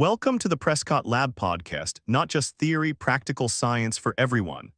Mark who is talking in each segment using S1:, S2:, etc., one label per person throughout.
S1: Welcome to the Prescott Lab Podcast, not just theory, practical science for everyone.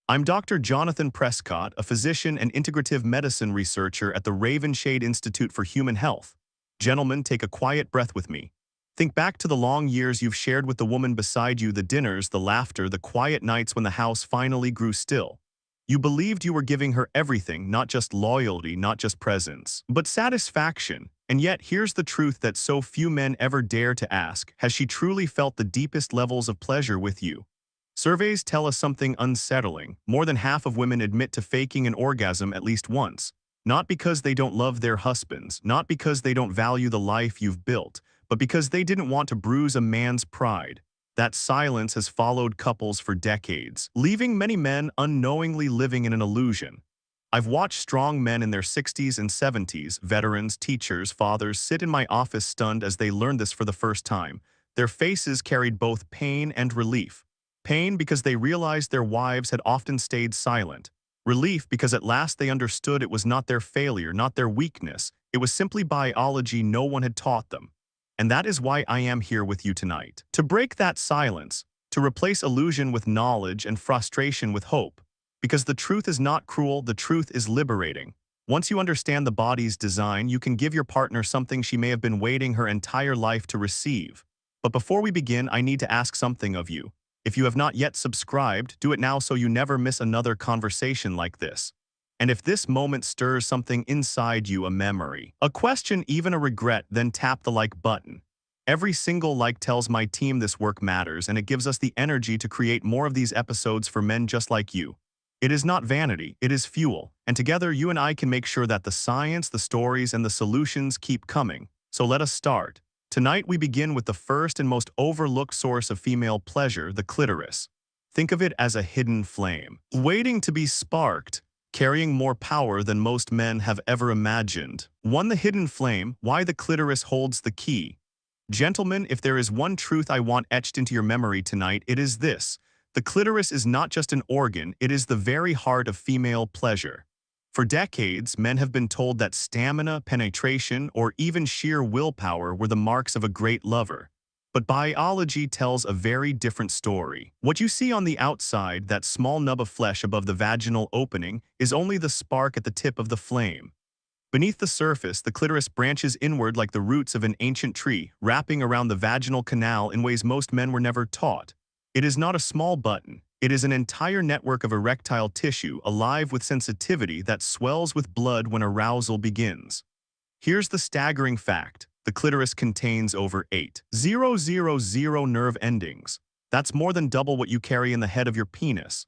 S1: I'm Dr. Jonathan Prescott, a physician and integrative medicine researcher at the Ravenshade Institute for Human Health. Gentlemen, take a quiet breath with me. Think back to the long years you've shared with the woman beside you, the dinners, the laughter, the quiet nights when the house finally grew still. You believed you were giving her everything, not just loyalty, not just presence, but satisfaction. And yet, here's the truth that so few men ever dare to ask: has she truly felt the deepest levels of pleasure with you? Surveys tell us something unsettling. More than half of women admit to faking an orgasm at least once. Not because they don't love their husbands, not because they don't value the life you've built, but because they didn't want to bruise a man's pride. That silence has followed couples for decades, leaving many men unknowingly living in an illusion. I've watched strong men in their 60s and 70s, veterans, teachers, fathers, sit in my office stunned as they learned this for the first time. Their faces carried both pain and relief. Pain because they realized their wives had often stayed silent. Relief because at last they understood it was not their failure, not their weakness. It was simply biology no one had taught them. And that is why I am here with you tonight. To break that silence, to replace illusion with knowledge and frustration with hope. Because the truth is not cruel, the truth is liberating. Once you understand the body's design, you can give your partner something she may have been waiting her entire life to receive. But before we begin, I need to ask something of you. If you have not yet subscribed, do it now so you never miss another conversation like this. And if this moment stirs something inside you, a memory, a question, even a regret, then tap the like button. Every single like tells my team this work matters, and it gives us the energy to create more of these episodes for men just like you. It is not vanity, it is fuel, and together you and I can make sure that the science, the stories, and the solutions keep coming. So let us start. Tonight we begin with the first and most overlooked source of female pleasure, the clitoris. Think of it as a hidden flame, waiting to be sparked, carrying more power than most men have ever imagined. The hidden flame, why the clitoris holds the key. Gentlemen, if there is one truth I want etched into your memory tonight, it is this. The clitoris is not just an organ, it is the very heart of female pleasure. For decades, men have been told that stamina, penetration, or even sheer willpower were the marks of a great lover. But biology tells a very different story. What you see on the outside, that small nub of flesh above the vaginal opening, is only the spark at the tip of the flame. Beneath the surface, the clitoris branches inward like the roots of an ancient tree, wrapping around the vaginal canal in ways most men were never taught. It is not a small button. It is an entire network of erectile tissue, alive with sensitivity that swells with blood when arousal begins. Here's the staggering fact. The clitoris contains over 8,000 nerve endings. That's more than double what you carry in the head of your penis.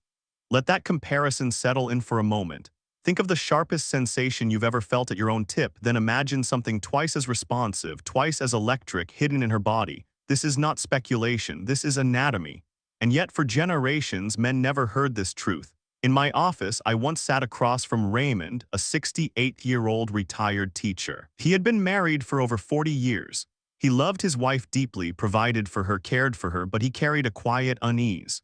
S1: Let that comparison settle in for a moment. Think of the sharpest sensation you've ever felt at your own tip, then imagine something twice as responsive, twice as electric, hidden in her body. This is not speculation, this is anatomy. And yet for generations, men never heard this truth. In my office, I once sat across from Raymond, a 68-year-old retired teacher. He had been married for over 40 years. He loved his wife deeply, provided for her, cared for her, but he carried a quiet unease.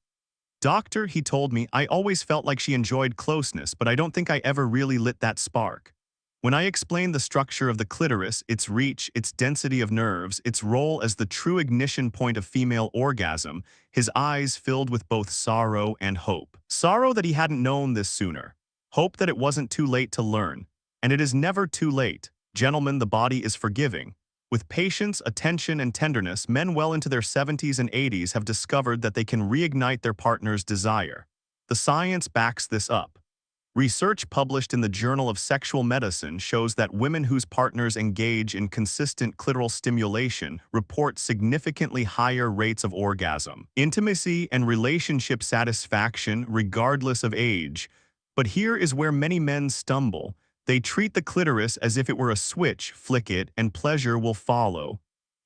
S1: "Doctor," he told me, "I always felt like she enjoyed closeness, but I don't think I ever really lit that spark." When I explained the structure of the clitoris, its reach, its density of nerves, its role as the true ignition point of female orgasm, his eyes filled with both sorrow and hope. Sorrow that he hadn't known this sooner. Hope that it wasn't too late to learn. And it is never too late. Gentlemen, the body is forgiving. With patience, attention, and tenderness, men well into their 70s and 80s have discovered that they can reignite their partner's desire. The science backs this up. Research published in the Journal of Sexual Medicine shows that women whose partners engage in consistent clitoral stimulation report significantly higher rates of orgasm, intimacy, and relationship satisfaction regardless of age. But here is where many men stumble. They treat the clitoris as if it were a switch, flick it, and pleasure will follow.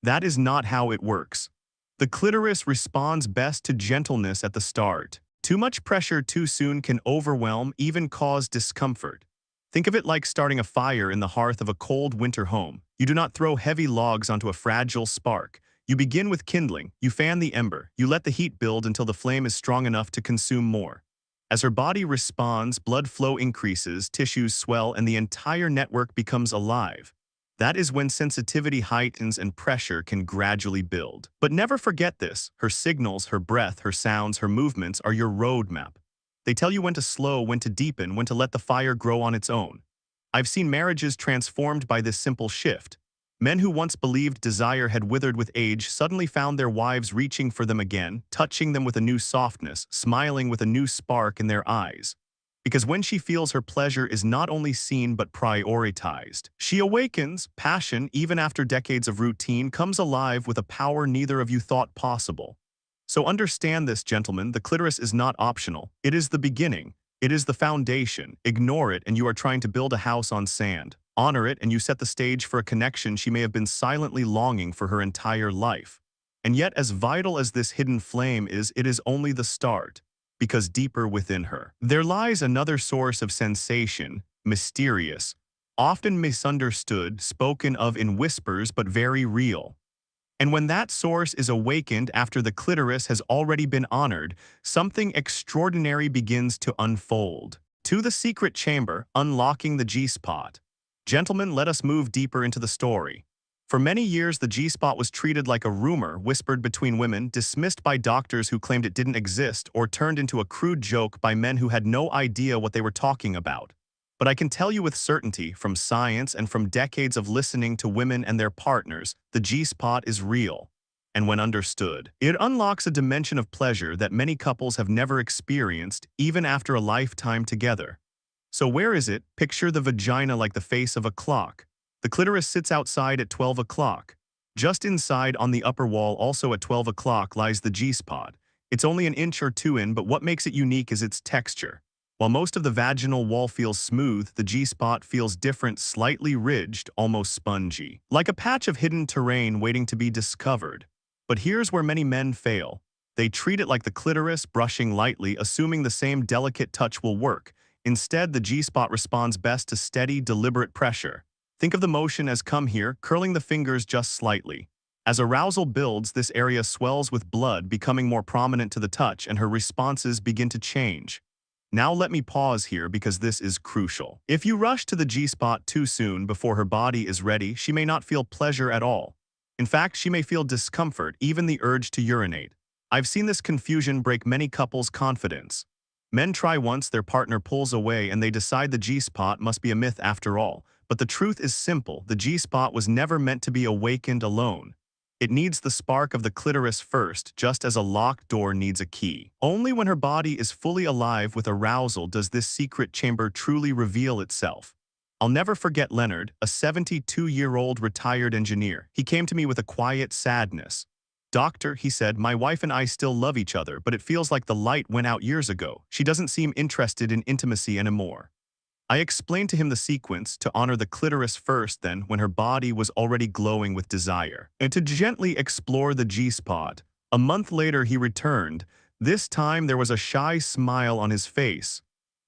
S1: That is not how it works. The clitoris responds best to gentleness at the start. Too much pressure too soon can overwhelm, even cause discomfort. Think of it like starting a fire in the hearth of a cold winter home. You do not throw heavy logs onto a fragile spark. You begin with kindling, you fan the ember, you let the heat build until the flame is strong enough to consume more. As her body responds, blood flow increases, tissues swell, and the entire network becomes alive. That is when sensitivity heightens and pressure can gradually build. But never forget this: her signals, her breath, her sounds, her movements are your roadmap. They tell you when to slow, when to deepen, when to let the fire grow on its own. I've seen marriages transformed by this simple shift. Men who once believed desire had withered with age suddenly found their wives reaching for them again, touching them with a new softness, smiling with a new spark in their eyes. Because when she feels her pleasure is not only seen but prioritized, she awakens. Passion, even after decades of routine, comes alive with a power neither of you thought possible. So understand this, gentlemen: the clitoris is not optional. It is the beginning. It is the foundation. Ignore it and you are trying to build a house on sand. Honor it and you set the stage for a connection she may have been silently longing for her entire life. And yet, as vital as this hidden flame is, it is only the start. Because deeper within her, there lies another source of sensation, mysterious, often misunderstood, spoken of in whispers but very real. And when that source is awakened after the clitoris has already been honored, something extraordinary begins to unfold. To the secret chamber, unlocking the G-spot. Gentlemen, let us move deeper into the story. For many years, the G-spot was treated like a rumor whispered between women, dismissed by doctors who claimed it didn't exist, or turned into a crude joke by men who had no idea what they were talking about. But I can tell you with certainty, from science and from decades of listening to women and their partners, the G-spot is real. And when understood, it unlocks a dimension of pleasure that many couples have never experienced, even after a lifetime together. So where is it? Picture the vagina like the face of a clock. The clitoris sits outside at 12 o'clock. Just inside on the upper wall, also at 12 o'clock, lies the G-spot. It's only an inch or two in, but what makes it unique is its texture. While most of the vaginal wall feels smooth, the G-spot feels different, slightly ridged, almost spongy. Like a patch of hidden terrain waiting to be discovered. But here's where many men fail. They treat it like the clitoris, brushing lightly, assuming the same delicate touch will work. Instead, the G-spot responds best to steady, deliberate pressure. Think of the motion as come here, curling the fingers just slightly. As arousal builds, this area swells with blood, becoming more prominent to the touch, and her responses begin to change. Now let me pause here because this is crucial. If you rush to the G-spot too soon, before her body is ready, she may not feel pleasure at all. In fact, she may feel discomfort, even the urge to urinate. I've seen this confusion break many couples' confidence. Men try once, their partner pulls away, and they decide the G-spot must be a myth after all. But the truth is simple: the G-spot was never meant to be awakened alone. It needs the spark of the clitoris first, just as a locked door needs a key. Only when her body is fully alive with arousal does this secret chamber truly reveal itself. I'll never forget Leonard, a 72-year-old retired engineer. He came to me with a quiet sadness. "Doctor," he said, "my wife and I still love each other, but it feels like the light went out years ago. She doesn't seem interested in intimacy anymore." I explained to him the sequence: to honor the clitoris first, then, when her body was already glowing with desire, and to gently explore the G-spot. A month later he returned. This time there was a shy smile on his face.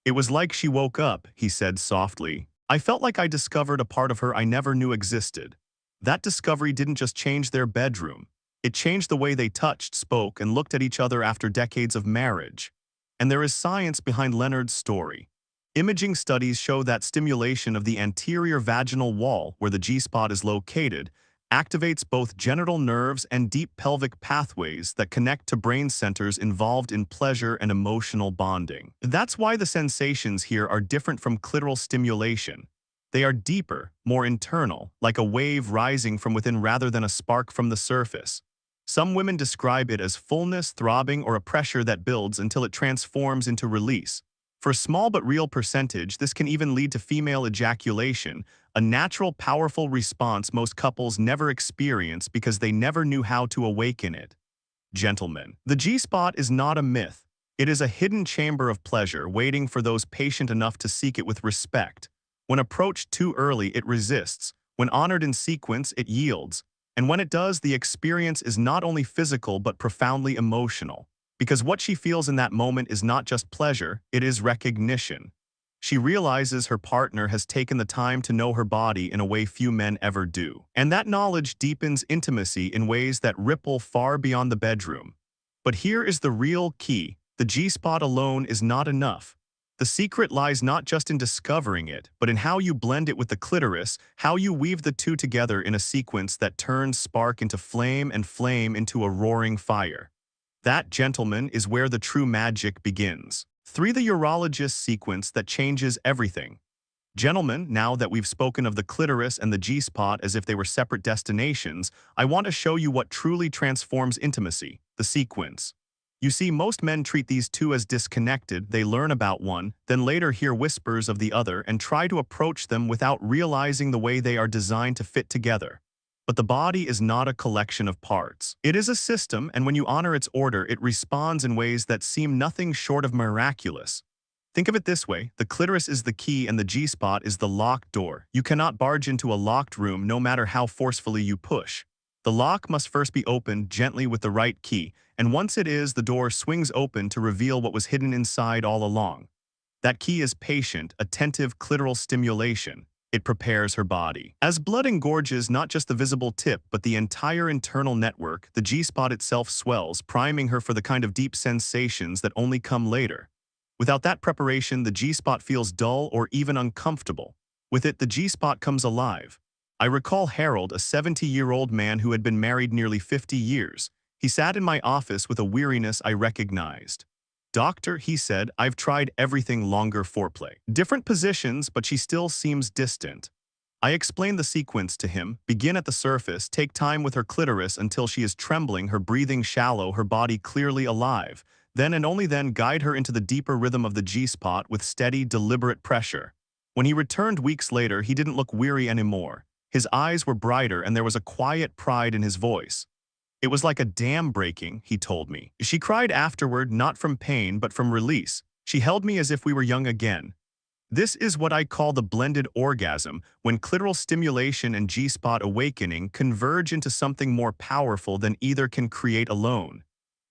S1: "It was like she woke up," he said softly. "I felt like I discovered a part of her I never knew existed." That discovery didn't just change their bedroom. It changed the way they touched, spoke, and looked at each other after decades of marriage. And there is science behind Leonard's story. Imaging studies show that stimulation of the anterior vaginal wall, where the G-spot is located, activates both genital nerves and deep pelvic pathways that connect to brain centers involved in pleasure and emotional bonding. That's why the sensations here are different from clitoral stimulation. They are deeper, more internal, like a wave rising from within rather than a spark from the surface. Some women describe it as fullness, throbbing, or a pressure that builds until it transforms into release. For a small but real percentage, this can even lead to female ejaculation, a natural, powerful response most couples never experience because they never knew how to awaken it. Gentlemen, the G-spot is not a myth. It is a hidden chamber of pleasure waiting for those patient enough to seek it with respect. When approached too early, it resists. When honored in sequence, it yields. And when it does, the experience is not only physical but profoundly emotional. Because what she feels in that moment is not just pleasure, it is recognition. She realizes her partner has taken the time to know her body in a way few men ever do. And that knowledge deepens intimacy in ways that ripple far beyond the bedroom. But here is the real key: the G-spot alone is not enough. The secret lies not just in discovering it, but in how you blend it with the clitoris, how you weave the two together in a sequence that turns spark into flame and flame into a roaring fire. That, gentlemen, is where the true magic begins. 3. The urologist sequence that changes everything. Gentlemen, now that we've spoken of the clitoris and the G-spot as if they were separate destinations, I want to show you what truly transforms intimacy, the sequence. You see, most men treat these two as disconnected. They learn about one, then later hear whispers of the other and try to approach them without realizing the way they are designed to fit together. But the body is not a collection of parts. It is a system, and when you honor its order, it responds in ways that seem nothing short of miraculous. Think of it this way: the clitoris is the key and the G-spot is the locked door. You cannot barge into a locked room no matter how forcefully you push. The lock must first be opened gently with the right key, and once it is, the door swings open to reveal what was hidden inside all along. That key is patient, attentive clitoral stimulation. It prepares her body. As blood engorges not just the visible tip but the entire internal network, the G-spot itself swells, priming her for the kind of deep sensations that only come later. Without that preparation, the G-spot feels dull or even uncomfortable. With it, the G-spot comes alive. I recall Harold, a 70-year-old man who had been married nearly 50 years. He sat in my office with a weariness I recognized. "Doctor," he said, "I've tried everything, longer foreplay. Different positions, but she still seems distant." I explained the sequence to him: begin at the surface, take time with her clitoris until she is trembling, her breathing shallow, her body clearly alive. Then and only then guide her into the deeper rhythm of the G-spot with steady, deliberate pressure. When he returned weeks later, he didn't look weary anymore. His eyes were brighter and there was a quiet pride in his voice. "It was like a dam breaking," he told me. "She cried afterward, not from pain but from release. She held me as if we were young again." This is what I call the blended orgasm, when clitoral stimulation and G-spot awakening converge into something more powerful than either can create alone.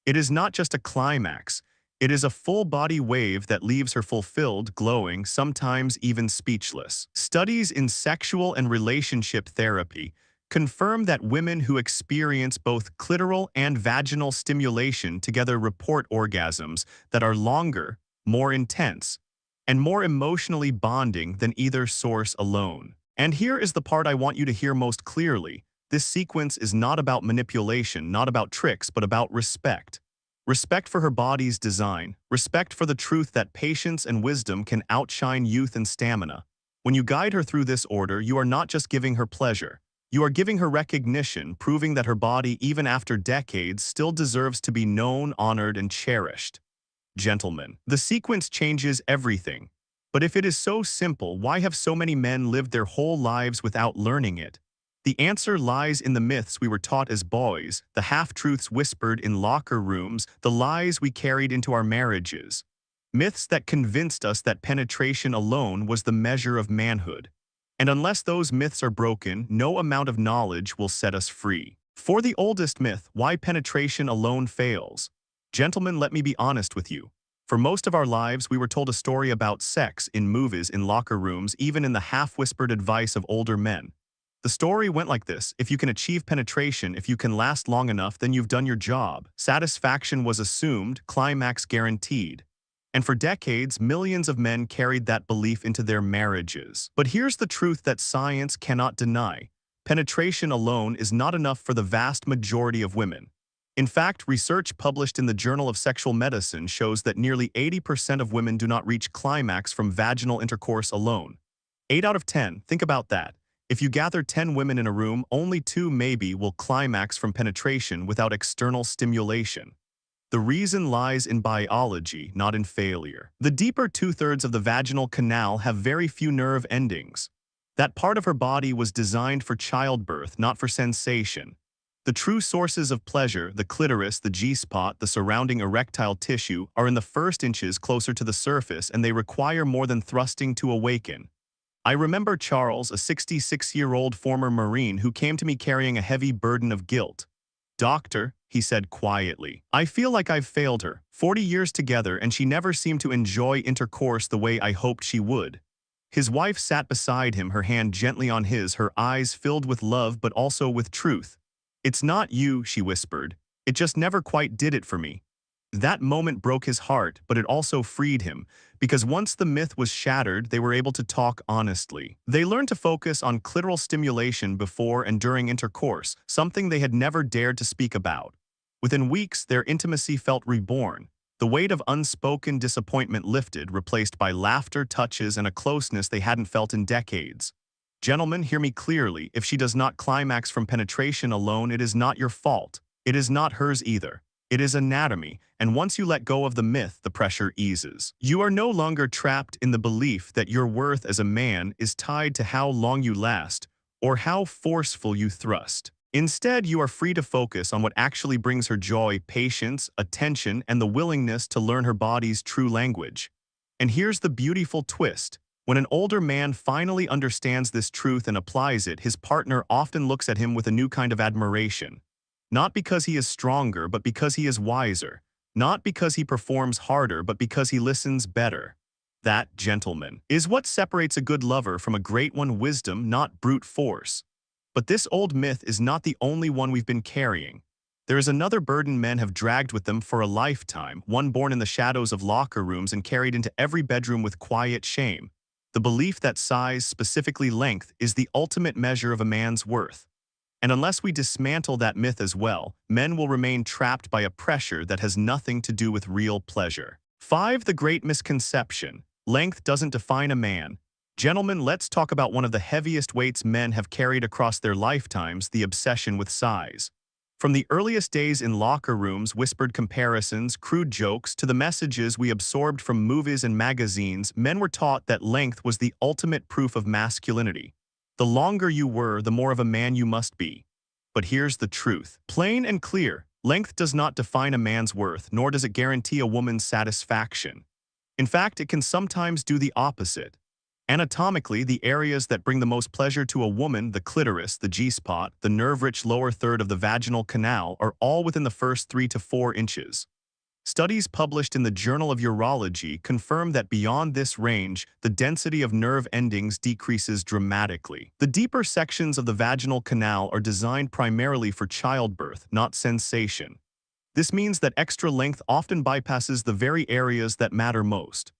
S1: It is not just a climax. It is a full-body wave that leaves her fulfilled, glowing, sometimes even speechless. Studies in sexual and relationship therapy confirm that women who experience both clitoral and vaginal stimulation together report orgasms that are longer, more intense, and more emotionally bonding than either source alone. And here is the part I want you to hear most clearly. This sequence is not about manipulation, not about tricks, but about respect. Respect for her body's design, respect for the truth that patience and wisdom can outshine youth and stamina. When you guide her through this order, you are not just giving her pleasure. You are giving her recognition, proving that her body, even after decades, still deserves to be known, honored, and cherished. Gentlemen, the sequence changes everything. But if it is so simple, why have so many men lived their whole lives without learning it? The answer lies in the myths we were taught as boys, the half-truths whispered in locker rooms, the lies we carried into our marriages. Myths that convinced us that penetration alone was the measure of manhood. And unless those myths are broken, no amount of knowledge will set us free. For the oldest myth, why penetration alone fails. Gentlemen, let me be honest with you. For most of our lives, we were told a story about sex in movies, in locker rooms, even in the half-whispered advice of older men. The story went like this: if you can achieve penetration, if you can last long enough, then you've done your job. Satisfaction was assumed, climax guaranteed. And for decades, millions of men carried that belief into their marriages. But here's the truth that science cannot deny. Penetration alone is not enough for the vast majority of women. In fact, research published in the Journal of Sexual Medicine shows that nearly 80% of women do not reach climax from vaginal intercourse alone. 8 out of 10, think about that. If you gather 10 women in a room, only 2 maybe will climax from penetration without external stimulation. The reason lies in biology, not in failure. The deeper 2/3 of the vaginal canal have very few nerve endings. That part of her body was designed for childbirth, not for sensation. The true sources of pleasure, the clitoris, the G-spot, the surrounding erectile tissue, are in the first inches closer to the surface, and they require more than thrusting to awaken. I remember Charles, a 66-year-old former Marine who came to me carrying a heavy burden of guilt. "Doctor," he said quietly, "I feel like I've failed her. 40 years together and she never seemed to enjoy intercourse the way I hoped she would." His wife sat beside him, her hand gently on his, her eyes filled with love but also with truth. "It's not you," she whispered. "It just never quite did it for me." That moment broke his heart, but it also freed him, because once the myth was shattered, they were able to talk honestly. They learned to focus on clitoral stimulation before and during intercourse, something they had never dared to speak about. Within weeks, their intimacy felt reborn. The weight of unspoken disappointment lifted, replaced by laughter, touches, and a closeness they hadn't felt in decades. Gentlemen, hear me clearly. If she does not climax from penetration alone, it is not your fault. It is not hers either. It is anatomy, and once you let go of the myth, the pressure eases. You are no longer trapped in the belief that your worth as a man is tied to how long you last or how forceful you thrust. Instead, you are free to focus on what actually brings her joy, patience, attention, and the willingness to learn her body's true language. And here's the beautiful twist. When an older man finally understands this truth and applies it, his partner often looks at him with a new kind of admiration. Not because he is stronger, but because he is wiser. Not because he performs harder, but because he listens better. That, gentlemen, is what separates a good lover from a great one: wisdom, not brute force. But this old myth is not the only one we've been carrying. There is another burden men have dragged with them for a lifetime, one born in the shadows of locker rooms and carried into every bedroom with quiet shame. The belief that size, specifically length, is the ultimate measure of a man's worth. And unless we dismantle that myth as well, men will remain trapped by a pressure that has nothing to do with real pleasure. 5. The Great Misconception. Length doesn't define a man. Gentlemen, let's talk about one of the heaviest weights men have carried across their lifetimes: the obsession with size. From the earliest days in locker rooms, whispered comparisons, crude jokes, to the messages we absorbed from movies and magazines, men were taught that length was the ultimate proof of masculinity. The longer you were, the more of a man you must be. But here's the truth. Plain and clear, length does not define a man's worth, nor does it guarantee a woman's satisfaction. In fact, it can sometimes do the opposite. Anatomically, the areas that bring the most pleasure to a woman, the clitoris, the G-spot, the nerve-rich lower third of the vaginal canal, are all within the first 3 to 4 inches. Studies published in the Journal of Urology confirm that beyond this range, the density of nerve endings decreases dramatically. The deeper sections of the vaginal canal are designed primarily for childbirth, not sensation. This means that extra length often bypasses the very areas that matter most.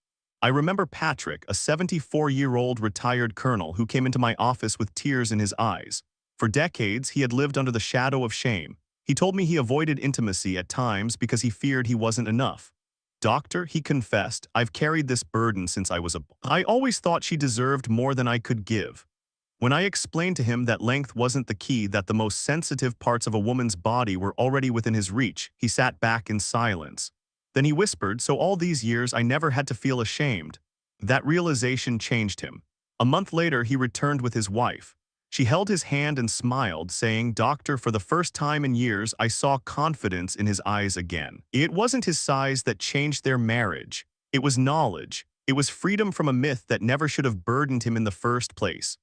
S1: I remember Patrick, a 74-year-old retired colonel who came into my office with tears in his eyes. For decades, he had lived under the shadow of shame. He told me he avoided intimacy at times because he feared he wasn't enough. "Doctor," he confessed, "I've carried this burden since I was a boy. I always thought she deserved more than I could give." When I explained to him that length wasn't the key, that the most sensitive parts of a woman's body were already within his reach, he sat back in silence. Then he whispered, "So all these years I never had to feel ashamed." That realization changed him. A month later, he returned with his wife. She held his hand and smiled, saying, "Doctor, for the first time in years, I saw confidence in his eyes again." It wasn't his size that changed their marriage. It was knowledge. It was freedom from a myth that never should have burdened him in the first place.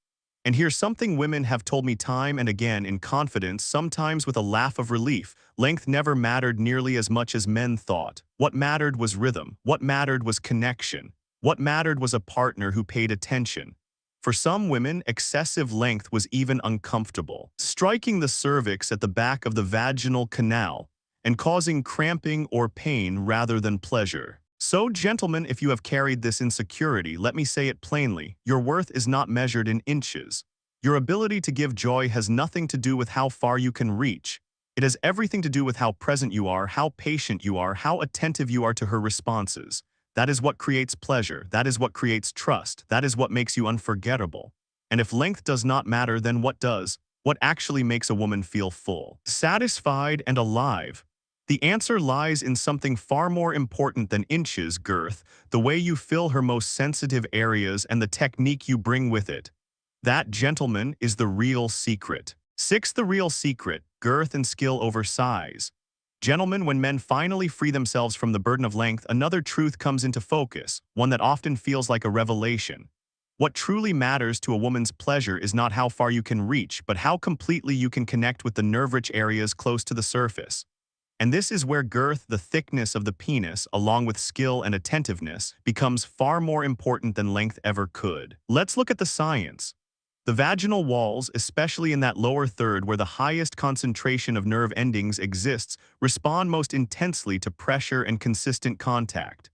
S1: And here's something women have told me time and again in confidence, sometimes with a laugh of relief: length never mattered nearly as much as men thought. What mattered was rhythm. What mattered was connection. What mattered was a partner who paid attention. For some women, excessive length was even uncomfortable, striking the cervix at the back of the vaginal canal and causing cramping or pain rather than pleasure. So, gentlemen, if you have carried this insecurity, let me say it plainly: your worth is not measured in inches. Your ability to give joy has nothing to do with how far you can reach. It has everything to do with how present you are, how patient you are, how attentive you are to her responses. That is what creates pleasure. That is what creates trust. That is what makes you unforgettable. And if length does not matter, then what does? What actually makes a woman feel full, satisfied, and alive? The answer lies in something far more important than inches: girth, the way you fill her most sensitive areas and the technique you bring with it. That, gentlemen, is the real secret. 6. The real secret: girth and skill over size. Gentlemen, when men finally free themselves from the burden of length, another truth comes into focus, one that often feels like a revelation. What truly matters to a woman's pleasure is not how far you can reach, but how completely you can connect with the nerve-rich areas close to the surface. And this is where girth, the thickness of the penis, along with skill and attentiveness, becomes far more important than length ever could. Let's look at the science. The vaginal walls, especially in that lower third where the highest concentration of nerve endings exists, respond most intensely to pressure and consistent contact.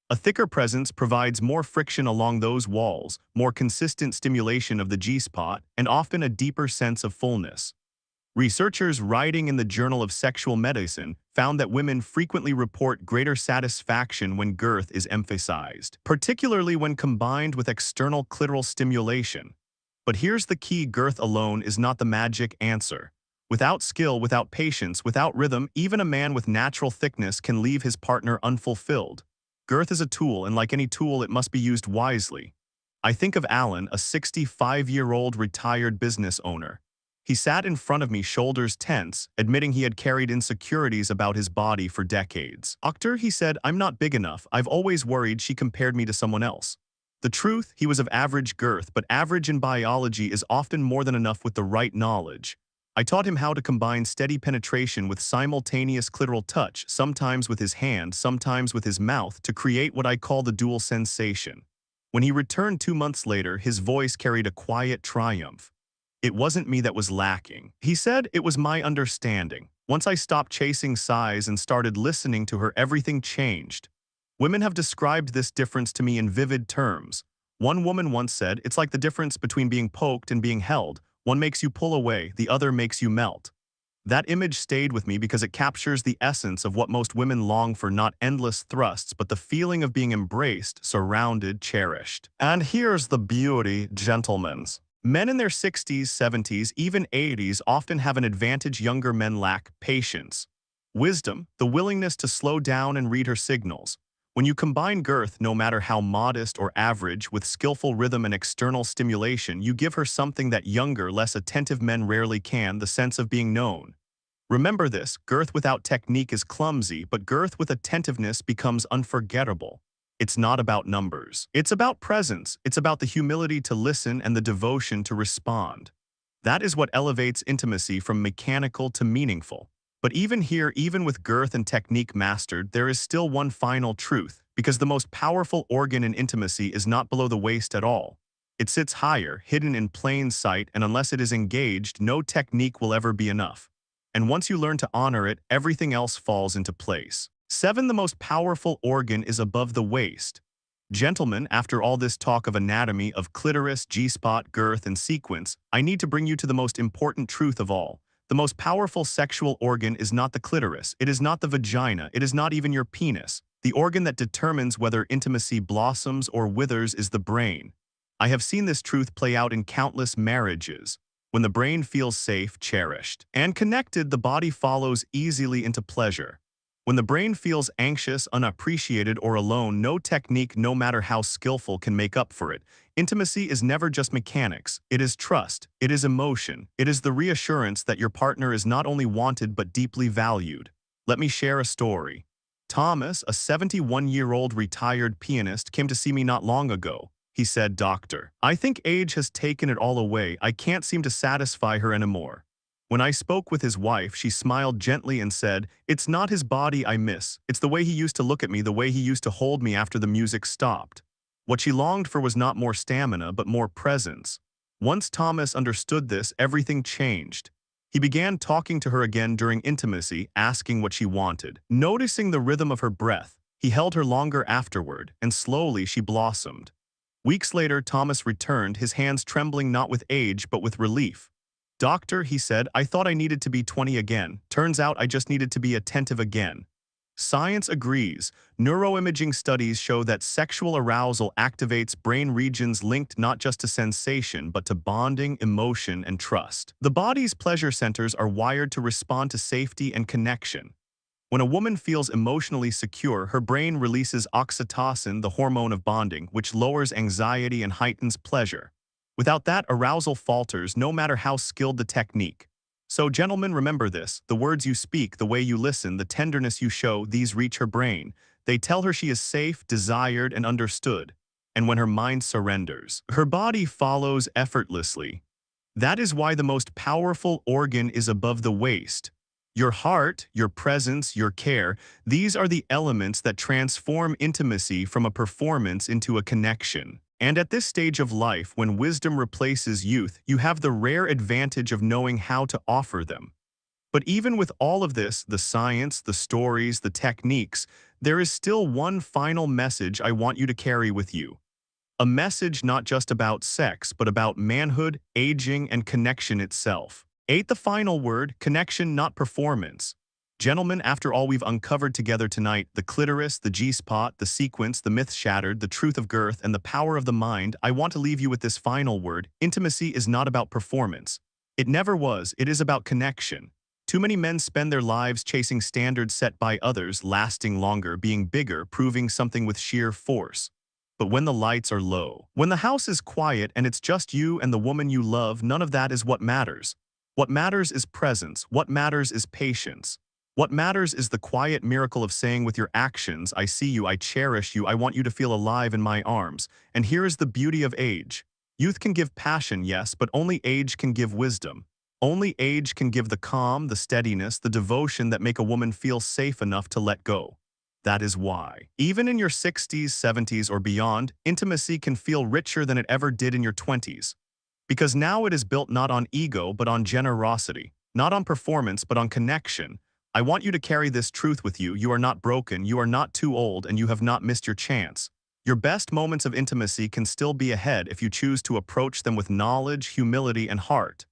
S1: A thicker presence provides more friction along those walls, more consistent stimulation of the G-spot, and often a deeper sense of fullness. Researchers writing in the Journal of Sexual Medicine found that women frequently report greater satisfaction when girth is emphasized, particularly when combined with external clitoral stimulation. But here's the key: girth alone is not the magic answer. Without skill, without patience, without rhythm, even a man with natural thickness can leave his partner unfulfilled. Girth is a tool, and like any tool, it must be used wisely. I think of Alan, a 65-year-old retired business owner. He sat in front of me, shoulders tense, admitting he had carried insecurities about his body for decades. "Doctor," he said, "I'm not big enough. I've always worried she compared me to someone else." The truth, he was of average girth, but average in biology is often more than enough with the right knowledge. I taught him how to combine steady penetration with simultaneous clitoral touch, sometimes with his hand, sometimes with his mouth, to create what I call the dual sensation. When he returned 2 months later, his voice carried a quiet triumph. "It wasn't me that was lacking," he said, "it was my understanding. Once I stopped chasing size and started listening to her, everything changed." Women have described this difference to me in vivid terms. One woman once said, "It's like the difference between being poked and being held. One makes you pull away, the other makes you melt." That image stayed with me because it captures the essence of what most women long for: not endless thrusts, but the feeling of being embraced, surrounded, cherished. And here's the beauty, gentlemen. Men in their 60s, 70s, even 80s often have an advantage younger men lack: patience, wisdom, the willingness to slow down and read her signals. When you combine girth, no matter how modest or average, with skillful rhythm and external stimulation, you give her something that younger, less attentive men rarely can: the sense of being known. Remember this: girth without technique is clumsy, but girth with attentiveness becomes unforgettable. It's not about numbers. It's about presence. It's about the humility to listen and the devotion to respond. That is what elevates intimacy from mechanical to meaningful. But even here, even with girth and technique mastered, there is still one final truth, because the most powerful organ in intimacy is not below the waist at all. It sits higher, hidden in plain sight, and unless it is engaged, no technique will ever be enough. And once you learn to honor it, everything else falls into place. 7. The most powerful organ is above the waist. Gentlemen, after all this talk of anatomy, of clitoris, G-spot, girth, and sequence, I need to bring you to the most important truth of all. The most powerful sexual organ is not the clitoris, it is not the vagina, it is not even your penis. The organ that determines whether intimacy blossoms or withers is the brain. I have seen this truth play out in countless marriages. When the brain feels safe, cherished, and connected, the body follows easily into pleasure. When the brain feels anxious, unappreciated, or alone, no technique, no matter how skillful, can make up for it. Intimacy is never just mechanics. It is trust. It is emotion. It is the reassurance that your partner is not only wanted but deeply valued. Let me share a story. Thomas, a 71-year-old retired pianist, came to see me not long ago. He said, "Doctor, I think age has taken it all away. I can't seem to satisfy her anymore." When I spoke with his wife, she smiled gently and said, "It's not his body I miss. It's the way he used to look at me, the way he used to hold me after the music stopped." What she longed for was not more stamina, but more presence. Once Thomas understood this, everything changed. He began talking to her again during intimacy, asking what she wanted, noticing the rhythm of her breath. He held her longer afterward, and slowly she blossomed. Weeks later, Thomas returned, his hands trembling not with age, but with relief. "Doctor," he said, "I thought I needed to be 20 again. Turns out I just needed to be attentive again." Science agrees. Neuroimaging studies show that sexual arousal activates brain regions linked not just to sensation, but to bonding, emotion, and trust. The body's pleasure centers are wired to respond to safety and connection. When a woman feels emotionally secure, her brain releases oxytocin, the hormone of bonding, which lowers anxiety and heightens pleasure. Without that, arousal falters, no matter how skilled the technique. So, gentlemen, remember this: the words you speak, the way you listen, the tenderness you show, these reach her brain. They tell her she is safe, desired, and understood. And when her mind surrenders, her body follows effortlessly. That is why the most powerful organ is above the waist. Your heart, your presence, your care, these are the elements that transform intimacy from a performance into a connection. And at this stage of life, when wisdom replaces youth, you have the rare advantage of knowing how to offer them. But even with all of this, the science, the stories, the techniques, there is still one final message I want you to carry with you. A message not just about sex, but about manhood, aging, and connection itself. 8. The final word, connection, not performance. Gentlemen, after all we've uncovered together tonight, the clitoris, the G-spot, the sequence, the myth shattered, the truth of girth, and the power of the mind, I want to leave you with this final word. Intimacy is not about performance. It never was. It is about connection. Too many men spend their lives chasing standards set by others, lasting longer, being bigger, proving something with sheer force. But when the lights are low, when the house is quiet and it's just you and the woman you love, none of that is what matters. What matters is presence. What matters is patience. What matters is the quiet miracle of saying with your actions, I see you, I cherish you, I want you to feel alive in my arms. And here is the beauty of age. Youth can give passion, yes, but only age can give wisdom. Only age can give the calm, the steadiness, the devotion that make a woman feel safe enough to let go. That is why, even in your 60s, 70s, or beyond, intimacy can feel richer than it ever did in your 20s. Because now it is built not on ego, but on generosity. Not on performance, but on connection. I want you to carry this truth with you. You are not broken, you are not too old, and you have not missed your chance. Your best moments of intimacy can still be ahead if you choose to approach them with knowledge, humility, and heart.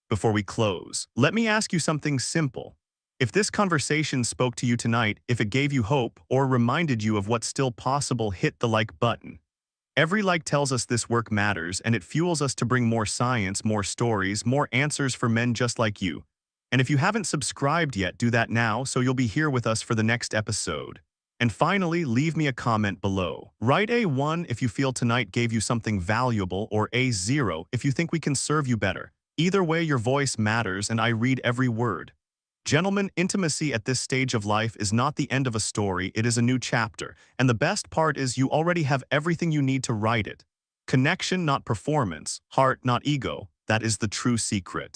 S1: Before we close, let me ask you something simple. If this conversation spoke to you tonight, if it gave you hope or reminded you of what's still possible, hit the like button. Every like tells us this work matters, and it fuels us to bring more science, more stories, more answers for men just like you. And if you haven't subscribed yet, do that now so you'll be here with us for the next episode. And finally, leave me a comment below. Write A1 if you feel tonight gave you something valuable, or A0 if you think we can serve you better. Either way, your voice matters, and I read every word. Gentlemen, intimacy at this stage of life is not the end of a story, it is a new chapter. And the best part is you already have everything you need to write it. Connection, not performance. Heart, not ego. That is the true secret.